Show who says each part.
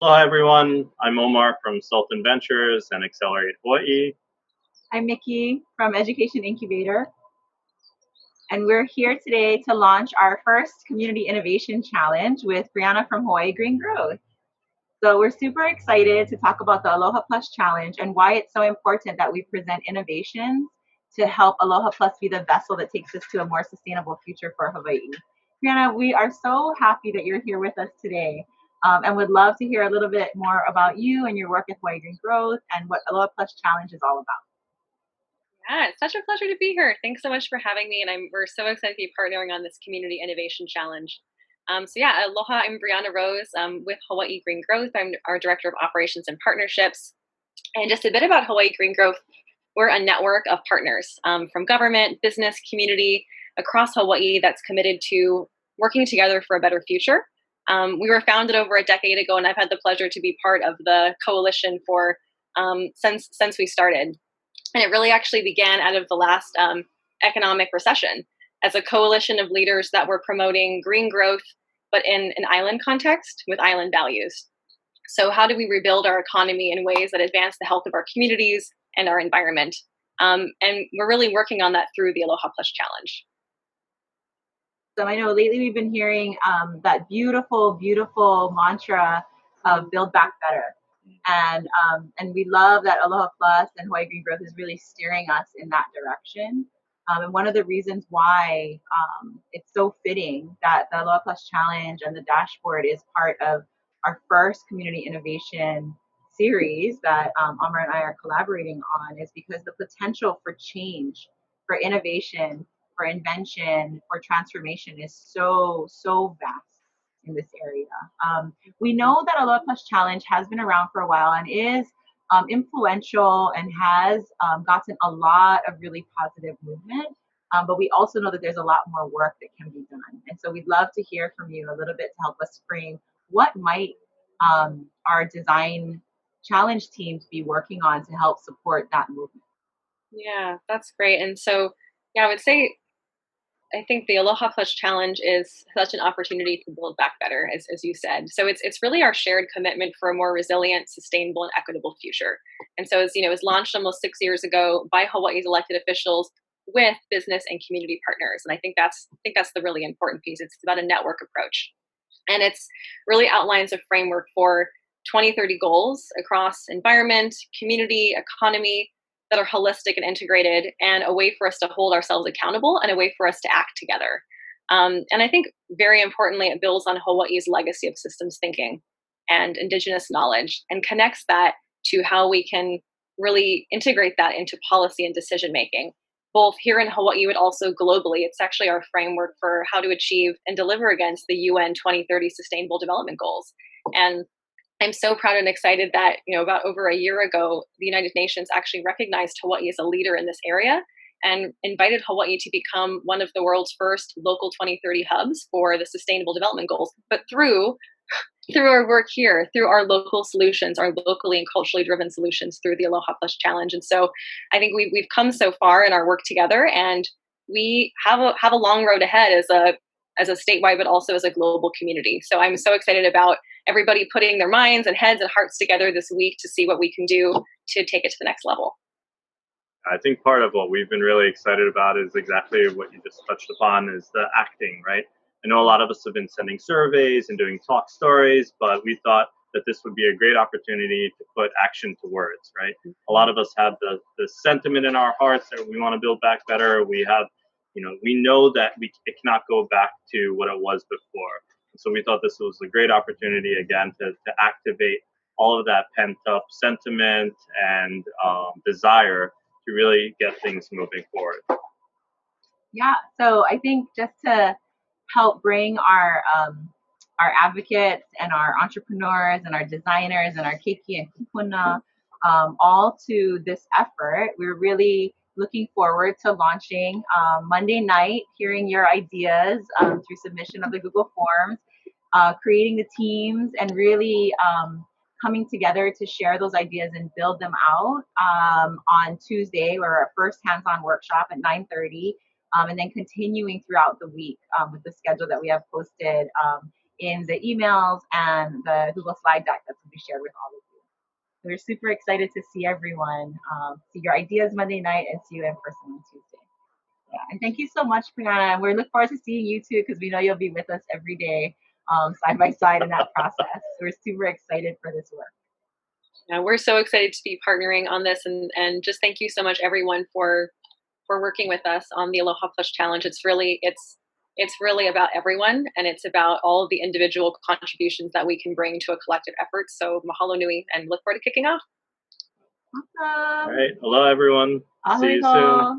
Speaker 1: Hello, everyone. I'm Omar from Sultan Ventures and Accelerate Hawaii.
Speaker 2: I'm Mickey from Education Incubator, and we're here today to launch our first Community Innovation Challenge with Brianna from Hawaiʻi Green Growth. So we're super excited to talk about the Aloha+ Challenge and why it's so important that we present innovations to help Aloha+ be the vessel that takes us to a more sustainable future for Hawaii. Brianna, we are so happy that you're here with us today, and would love to hear a little bit more about you and your work at Hawaiʻi Green Growth and what Aloha+ Challenge is all about.
Speaker 3: Yeah, it's such a pleasure to be here. Thanks so much for having me, and we're so excited to be partnering on this Community Innovation Challenge. Aloha, I'm Brianna Rose with Hawaiʻi Green Growth. I'm our Director of Operations and Partnerships. And just a bit about Hawaiʻi Green Growth, we're a network of partners from government, business, community across Hawaii that's committed to working together for a better future. We were founded over a decade ago, and I've had the pleasure to be part of the coalition for since we started. And it really actually began out of the last economic recession as a coalition of leaders that were promoting green growth, but in an island context with island values. So how do we rebuild our economy in ways that advance the health of our communities and our environment? And we're really working on that through the Aloha+ Challenge.
Speaker 2: So I know lately we've been hearing that beautiful, beautiful mantra of build back better. And we love that Aloha+ and Hawaiʻi Green Growth is really steering us in that direction. And one of the reasons why it's so fitting that the Aloha+ Challenge and the dashboard is part of our first community innovation series that Amar and I are collaborating on is because the potential for change, for innovation, for invention, for transformation is so vast in this area. We know that Aloha+ Challenge has been around for a while and is influential and has gotten a lot of really positive movement. But we also know that there's a lot more work that can be done. And so we'd love to hear from you a little bit to help us frame what might our design challenge teams be working on to help support that movement.
Speaker 3: Yeah, that's great. And so, yeah, I would say I think the Aloha+ Challenge is such an opportunity to build back better, as you said. So it's really our shared commitment for a more resilient, sustainable, and equitable future. And so, it was launched almost 6 years ago by Hawaii's elected officials with business and community partners. And I think that's the really important piece. It's about a network approach, and it's really outlines a framework for 2030 goals across environment, community, economy, that are holistic and integrated, and a way for us to hold ourselves accountable and a way for us to act together. And I think very importantly, it builds on Hawaii's legacy of systems thinking and indigenous knowledge and connects that to how we can really integrate that into policy and decision making, both here in Hawaii, but also globally. It's actually our framework for how to achieve and deliver against the UN 2030 Sustainable Development Goals. And I'm so proud and excited that, about over a year ago, the United Nations actually recognized Hawaii as a leader in this area and invited Hawaii to become one of the world's first local 2030 hubs for the Sustainable Development Goals. But through our work here, through our local solutions, our locally and culturally driven solutions through the Aloha+ Challenge. And so I think we've come so far in our work together, and we have a long road ahead as a statewide, but also as a global community. So I'm so excited about everybody putting their minds and heads and hearts together this week to see what we can do to take it to the next level.
Speaker 1: I think part of what we've been really excited about is exactly what you just touched upon, is the acting, right? I know a lot of us have been sending surveys and doing talk stories, but we thought that this would be a great opportunity to put action to words, right? A lot of us have the sentiment in our hearts that we want to build back better. We have, we know that it cannot go back to what it was before. So we thought this was a great opportunity, again, to activate all of that pent-up sentiment and desire to really get things moving forward.
Speaker 2: Yeah, so I think just to help bring our advocates and our entrepreneurs and our designers and our keiki and kupuna all to this effort, we're really looking forward to launching Monday night, hearing your ideas through submission of the Google Forms, creating the teams, and really coming together to share those ideas and build them out on Tuesday, or our first hands-on workshop at 9:30, and then continuing throughout the week with the schedule that we have posted in the emails and the Google slide deck that's we shared with all of you. So we're super excited to see everyone, see your ideas Monday night, and see you in person on Tuesday. Yeah, and thank you so much, Brianna. We look forward to seeing you too, because we know you'll be with us every day, side by side in that process. So we're super excited for this work.
Speaker 3: Yeah, we're so excited to be partnering on this, and just thank you so much, everyone, for working with us on the Aloha Plus Challenge. It's really about everyone, and it's about all of the individual contributions that we can bring to a collective effort. So mahalo nui, and look forward to kicking off.
Speaker 2: Awesome.
Speaker 1: All right. Hello, everyone. See you soon.
Speaker 2: Aloha.